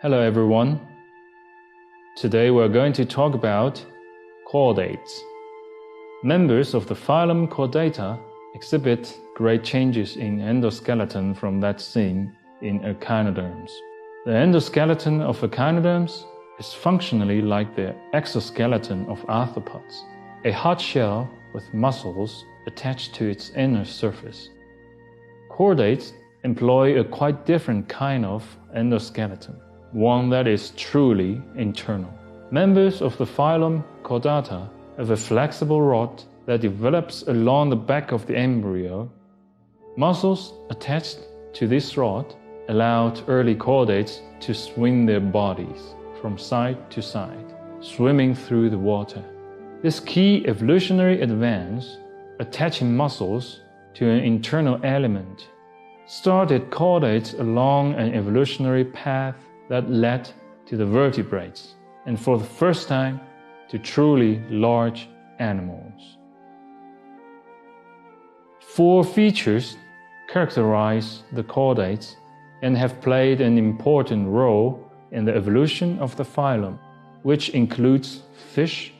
Hello everyone. Today we're going to talk about chordates. Members of the phylum Chordata exhibit great changes in endoskeleton from that seen in echinoderms. The endoskeleton of echinoderms is functionally like the exoskeleton of arthropods, a hard shell with muscles attached to its inner surface. Chordates employ a quite different kind of endoskeleton, one that is truly internal. Members of the phylum Chordata have a flexible rod that develops along the back of the embryo. Muscles attached to this rod allowed early chordates to swing their bodies from side to side, swimming through the water. This key evolutionary advance, attaching muscles to an internal element, started chordates along an evolutionary path that led to the vertebrates, and for the first time to truly large animals. 4 features characterize the chordates and have played an important role in the evolution of the phylum, which includes fish,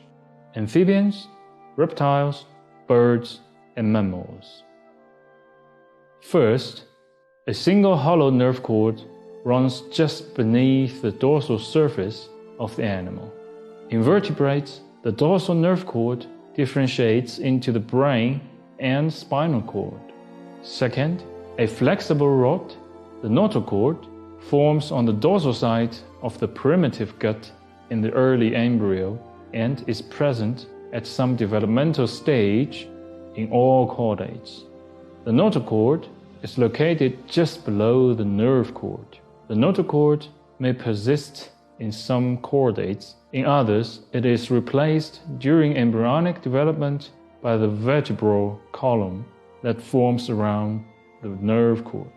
amphibians, reptiles, birds, and mammals. First, a single hollow nerve cord runs just beneath the dorsal surface of the animal. In vertebrates, the dorsal nerve cord differentiates into the brain and spinal cord. Second, a flexible rod, the notochord, forms on the dorsal side of the primitive gut in the early embryo and is present at some developmental stage in all chordates. The notochord is located just below the nerve cord. The notochord may persist in some chordates. In others, it is replaced during embryonic development by the vertebral column that forms around the nerve cord.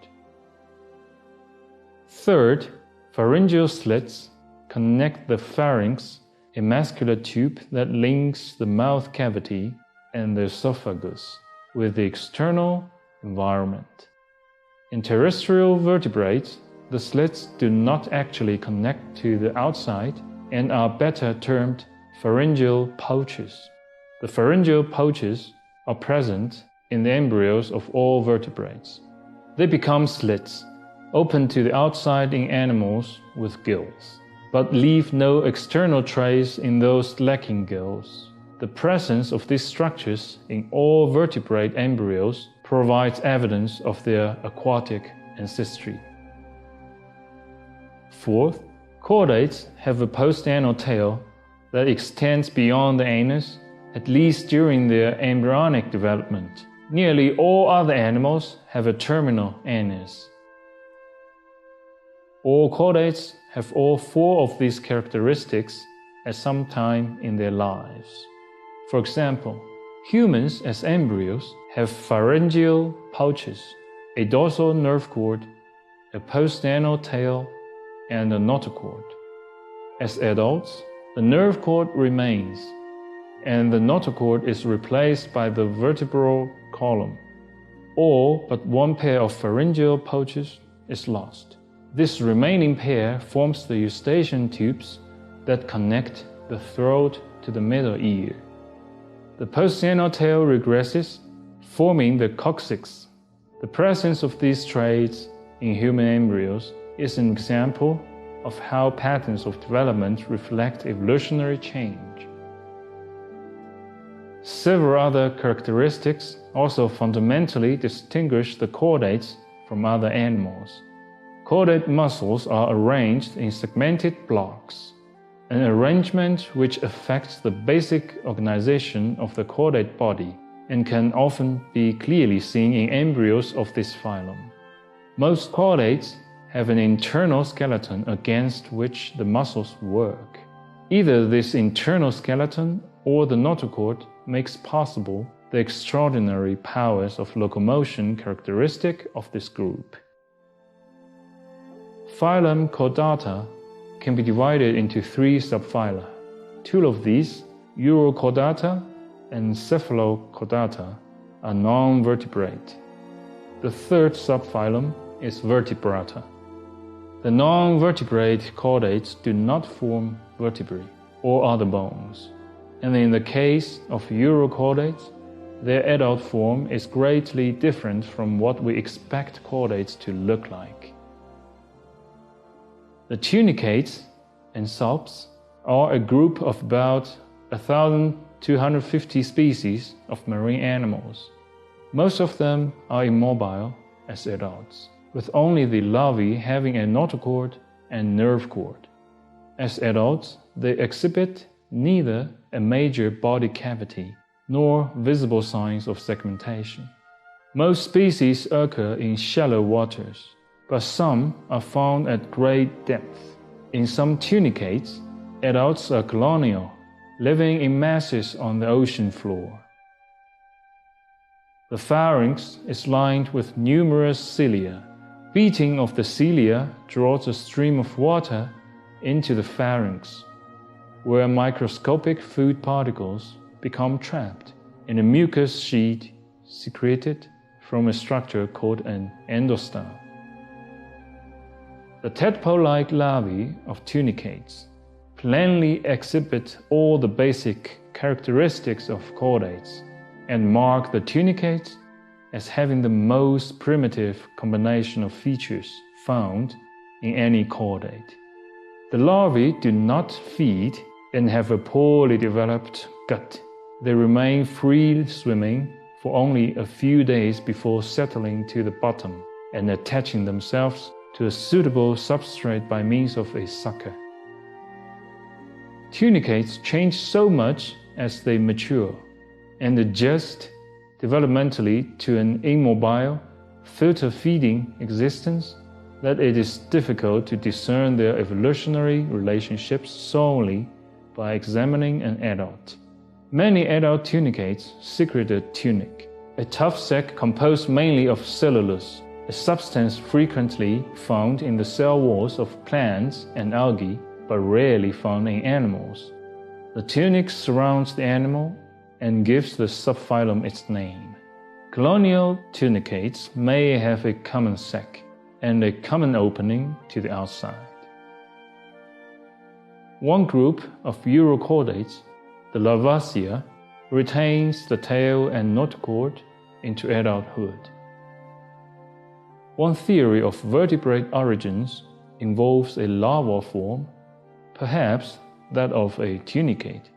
Third, pharyngeal slits connect the pharynx, a muscular tube that links the mouth cavity and the esophagus with the external environment. In terrestrial vertebrates, the slits do not actually connect to the outside and are better termed pharyngeal pouches. The pharyngeal pouches are present in the embryos of all vertebrates. They become slits, open to the outside in animals with gills, but leave no external trace in those lacking gills. The presence of these structures in all vertebrate embryos provides evidence of their aquatic ancestry. Fourth, chordates have a postanal tail that extends beyond the anus, at least during their embryonic development. Nearly all other animals have a terminal anus. All chordates have all 4 of these characteristics at some time in their lives. For example, humans as embryos have pharyngeal pouches, a dorsal nerve cord, a postanal tail, and a notochord. As adults, the nerve cord remains, and the notochord is replaced by the vertebral column. All but one pair of pharyngeal pouches is lost. This remaining pair forms the eustachian tubes that connect the throat to the middle ear. The postanal tail regresses, forming the coccyx. The presence of these traits in human embryos is an example of how patterns of development reflect evolutionary change. Several other characteristics also fundamentally distinguish the chordates from other animals. Chordate muscles are arranged in segmented blocks, an arrangement which affects the basic organization of the chordate body and can often be clearly seen in embryos of this phylum. Most chordates have an internal skeleton against which the muscles work. Either this internal skeleton or the notochord makes possible the extraordinary powers of locomotion characteristic of this group. Phylum Chordata can be divided into 3 subphyla. 2 of these, Urochordata and Cephalochordata, are non-vertebrate. The 3rd subphylum is Vertebrata. The non-vertebrate chordates do not form vertebrae or other bones, and in the case of urochordates, their adult form is greatly different from what we expect chordates to look like. The tunicates and salps are a group of about 1,250 species of marine animals. Most of them are immobile as adults, with only the larvae having a notochord and nerve cord. As adults, they exhibit neither a major body cavity nor visible signs of segmentation. Most species occur in shallow waters, but some are found at great depth. In some tunicates, adults are colonial, living in masses on the ocean floor. The pharynx is lined with numerous cilia. Beating of the cilia draws a stream of water into the pharynx, where microscopic food particles become trapped in a mucus sheet secreted from a structure called an endostom. The tadpole-like larvae of tunicates plainly exhibit all the basic characteristics of chordates and mark the tunicates as having the most primitive combination of features found in any chordate. The larvae do not feed and have a poorly developed gut. They remain free swimming for only a few days before settling to the bottom and attaching themselves to a suitable substrate by means of a sucker. Tunicates change so much as they mature and adjust developmentally to an immobile, filter-feeding existence that it is difficult to discern their evolutionary relationships solely by examining an adult. Many adult tunicates secrete a tunic, a tough sac composed mainly of cellulose, a substance frequently found in the cell walls of plants and algae, but rarely found in animals. The tunic surrounds the animal and gives the subphylum its name. Colonial tunicates may have a common sac and a common opening to the outside. One group of urochordates, the Larvacia, retains the tail and notochord into adulthood. One theory of vertebrate origins involves a larval form, perhaps that of a tunicate,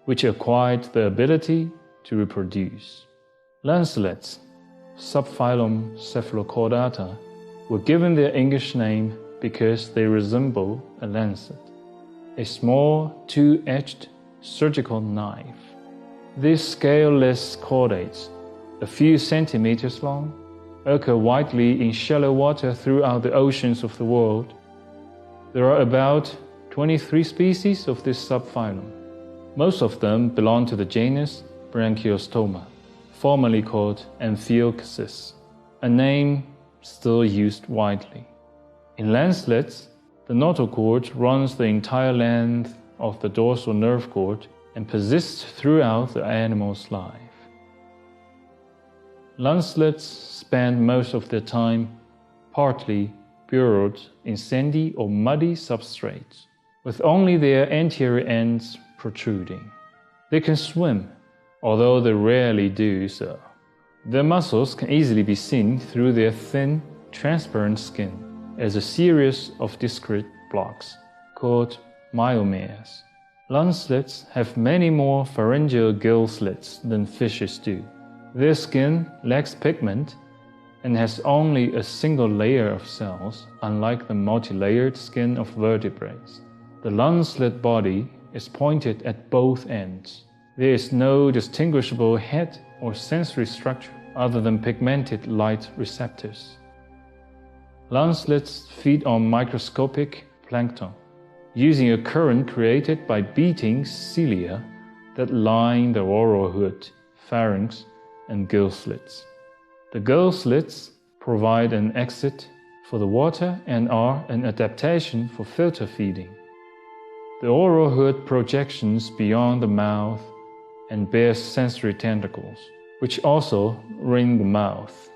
which acquired the ability to reproduce. Lancelets, subphylum Cephalochordata, were given their English name because they resemble a lancet, a small two-edged surgical knife. These scaleless chordates, a few centimeters long, occur widely in shallow water throughout the oceans of the world. There are about 23 species of this subphylum. Most of them belong to the genus Branchiostoma, formerly called Amphioxus, a name still used widely. In lancelets, the notochord runs the entire length of the dorsal nerve cord and persists throughout the animal's life. Lancelets spend most of their time partly burrowed in sandy or muddy substrates, with only their anterior ends protruding. They can swim, although they rarely do so. Their muscles can easily be seen through their thin, transparent skin as a series of discrete blocks called myomeres. Lancelets have many more pharyngeal gill slits than fishes do. Their skin lacks pigment and has only a single layer of cells, unlike the multi-layered skin of vertebrates. The lancelet body is pointed at both ends. There is no distinguishable head or sensory structure other than pigmented light receptors. Lancelets feed on microscopic plankton, using a current created by beating cilia that line the oral hood, pharynx, and gill slits. The gill slits provide an exit for the water and are an adaptation for filter feeding. The oral hood projections beyond the mouth and bears sensory tentacles, which also ring the mouth.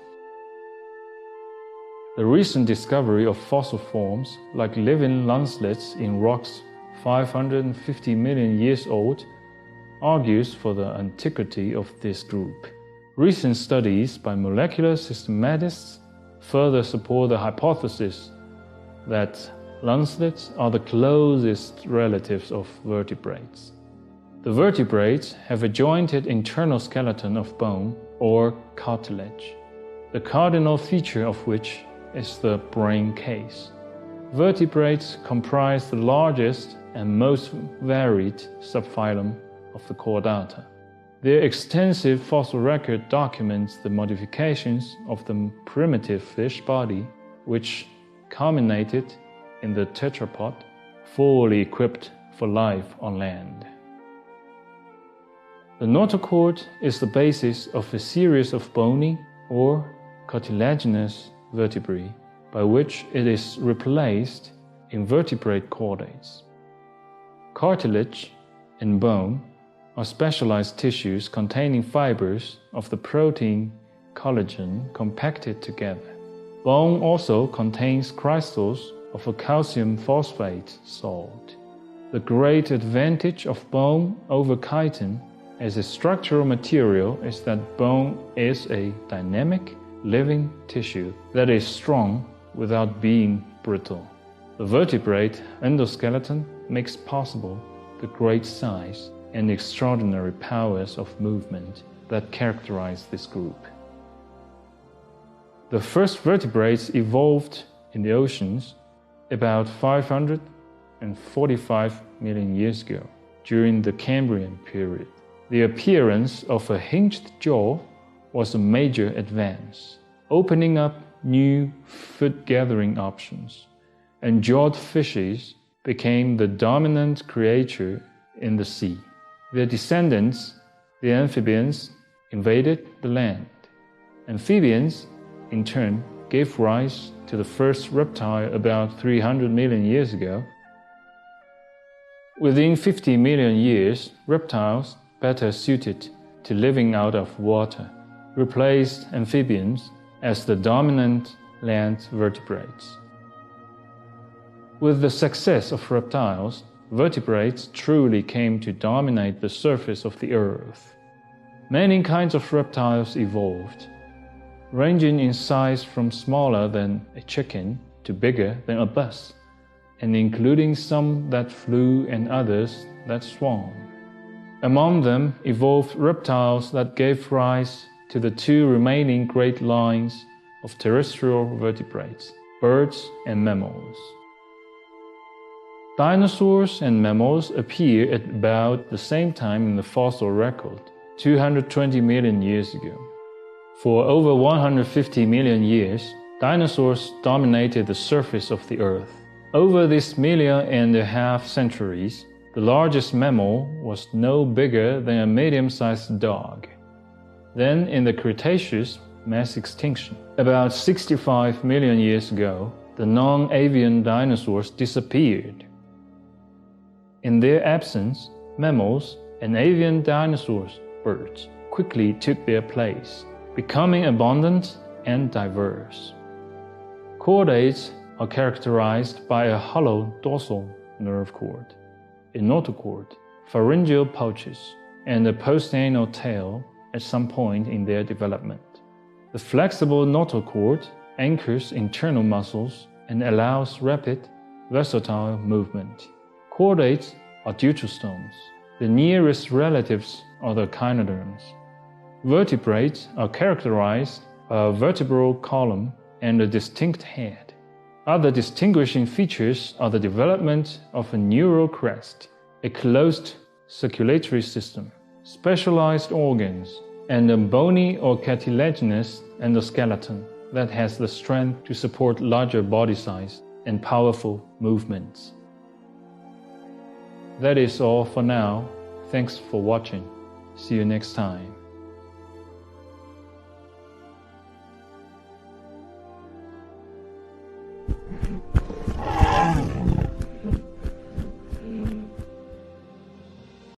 The recent discovery of fossil forms like living lancelets in rocks 550 million years old argues for the antiquity of this group. Recent studies by molecular systematists further support the hypothesis that lancelets are the closest relatives of vertebrates. The vertebrates have a jointed internal skeleton of bone or cartilage, the cardinal feature of which is the brain case. Vertebrates comprise the largest and most varied subphylum of the Chordata. Their extensive fossil record documents the modifications of the primitive fish body, which culminated in the tetrapod, fully equipped for life on land. The notochord is the basis of a series of bony or cartilaginous vertebrae, by which it is replaced in vertebrate chordates. Cartilage and bone are specialized tissues containing fibers of the protein collagen compacted together. Bone also contains crystals of a calcium phosphate salt. The great advantage of bone over chitin as a structural material is that bone is a dynamic, living tissue that is strong without being brittle. The vertebrate endoskeleton makes possible the great size and extraordinary powers of movement that characterize this group. The first vertebrates evolved in the oceans about 545 million years ago, during the Cambrian period. The appearance of a hinged jaw was a major advance, opening up new food-gathering options, and jawed fishes became the dominant creature in the sea. Their descendants, the amphibians, invaded the land. Amphibians, in turn, gave rise to the first reptile about 300 million years ago. Within 50 million years, reptiles, better suited to living out of water, replaced amphibians as the dominant land vertebrates. With the success of reptiles, vertebrates truly came to dominate the surface of the earth. Many kinds of reptiles evolved, ranging in size from smaller than a chicken to bigger than a bus, and including some that flew and others that swam. Among them evolved reptiles that gave rise to the two remaining great lines of terrestrial vertebrates, birds and mammals. Dinosaurs and mammals appear at about the same time in the fossil record, 220 million years ago. For over 150 million years, dinosaurs dominated the surface of the Earth. Over this 1.5 million centuries, the largest mammal was no bigger than a medium-sized dog. Then, in the Cretaceous, mass extinction. About 65 million years ago, the non-avian dinosaurs disappeared. In their absence, mammals and avian dinosaurs, birds, quickly took their place, becoming abundant and diverse. Chordates are characterized by a hollow dorsal nerve cord, a notochord, pharyngeal pouches, and a postanal tail at some point in their development. The flexible notochord anchors internal muscles and allows rapid, versatile movement. Chordates are deuterostomes. The nearest relatives are the echinoderms. Vertebrates are characterized by a vertebral column and a distinct head. Other distinguishing features are the development of a neural crest, a closed circulatory system, specialized organs, and a bony or cartilaginous endoskeleton that has the strength to support larger body size and powerful movements. That is all for now. Thanks for watching. See you next time.